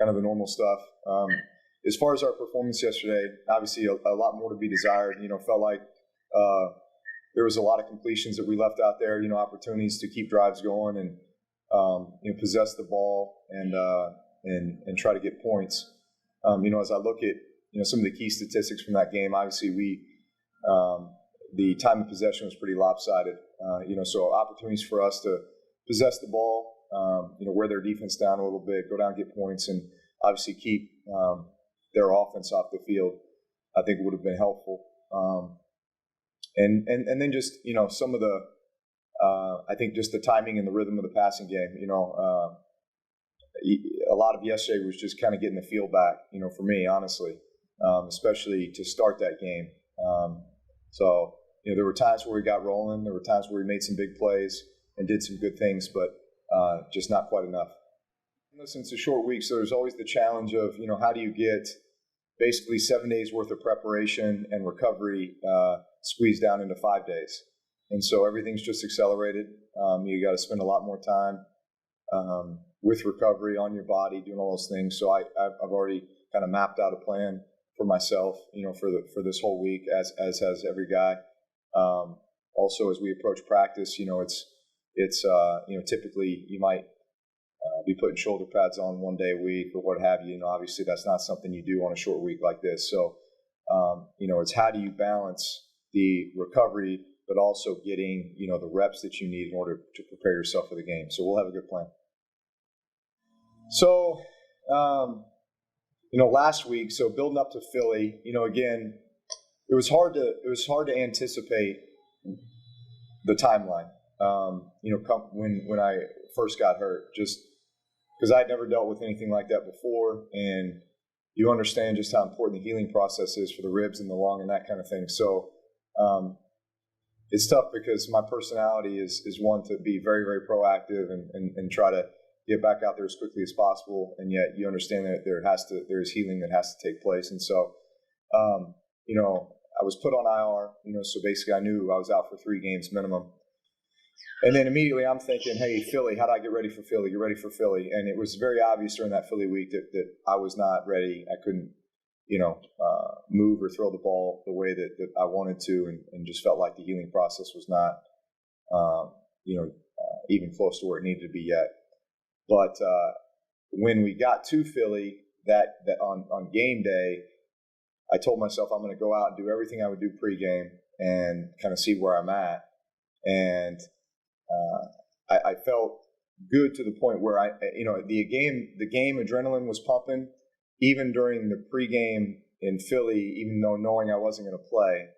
kind of the normal stuff. As far as our performance yesterday, obviously a lot more to be desired. Felt like there was a lot of completions that we left out there. Opportunities to keep drives going and possess the ball and try to get points. As I look at some of the key statistics from that game, obviously the time of possession was pretty lopsided. So opportunities for us to possess the ball, wear their defense down a little bit, go down, get points, and obviously keep their offense off the field, I think would have been helpful. And then just, some of the, I think just the timing and the rhythm of the passing game, a lot of yesterday was just kind of getting the feel back, for me, honestly, especially to start that game. So there were times where we got rolling. There were times where we made some big plays and did some good things, but just not quite enough. Listen, it's a short week, so there's always the challenge of, how do you get basically 7 days worth of preparation and recovery squeezed down into 5 days. And so everything's just accelerated. You got to spend a lot more time with recovery on your body, doing all those things. So I've already kind of mapped out a plan for myself, for this whole week, as has every guy. Also, as we approach practice, it's typically you might be putting shoulder pads on 1 day a week or what have you. Obviously that's not something you do on a short week like this. So, it's how do you balance the recovery, but also getting, the reps that you need in order to prepare yourself for the game. So we'll have a good plan. So, last week, so building up to Philly, again, it was hard to anticipate the timeline. When I first got hurt, just because I'd never dealt with anything like that before, and you understand just how important the healing process is for the ribs and the lung and that kind of thing. So it's tough because my personality is one to be very, very proactive and try to get back out there as quickly as possible, and yet you understand that there's healing that has to take place. And so, I was put on IR, so basically I knew I was out for 3 games minimum. And then immediately I'm thinking, hey, Philly, how do I get ready for Philly? Get ready for Philly. And it was very obvious during that Philly week that I was not ready. I couldn't, move or throw the ball the way that I wanted to, and just felt like the healing process was not, even close to where it needed to be yet. But when we got to Philly that on game day, I told myself I'm going to go out and do everything I would do pregame and kind of see where I'm at. And I felt good to the point where the game adrenaline was pumping even during the pregame in Philly, even though knowing I wasn't going to play.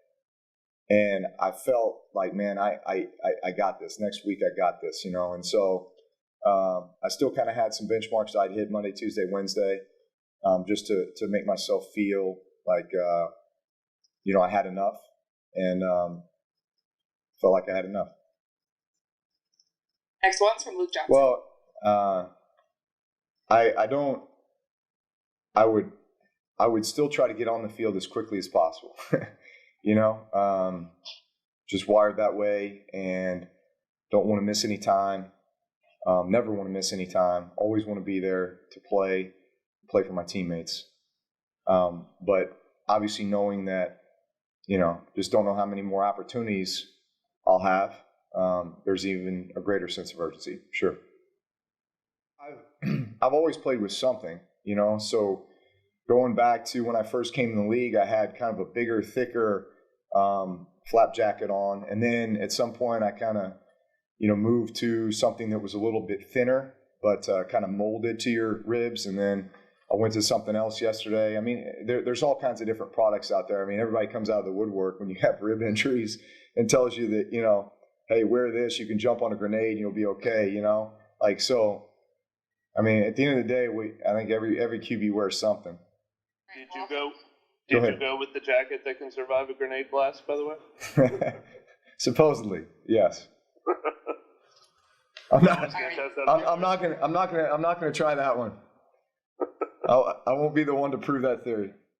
And I felt like, man, I got this. Next week I got this, And so I still kind of had some benchmarks that I'd hit Monday, Tuesday, Wednesday, just to make myself feel like, I had enough, and felt like I had enough. Next one's from Luke Johnson. Well, I would still try to get on the field as quickly as possible, just wired that way, and don't want to miss any time. Never want to miss any time. Always want to be there to play for my teammates. But obviously knowing that, just don't know how many more opportunities I'll have. There's even a greater sense of urgency. Sure. I've always played with something, so going back to when I first came in the league, I had kind of a bigger, thicker flap jacket on. And then at some point I kind of, moved to something that was a little bit thinner, but kind of molded to your ribs. And then I went to something else yesterday. I mean, there's all kinds of different products out there. I mean, everybody comes out of the woodwork when you have rib injuries and tells you that, hey, wear this, you can jump on a grenade and you'll be okay, so, I mean, at the end of the day, I think every QB wears something. Did you go with the jacket that can survive a grenade blast, by the way? Supposedly, yes. I'm not gonna try that one. I won't be the one to prove that theory.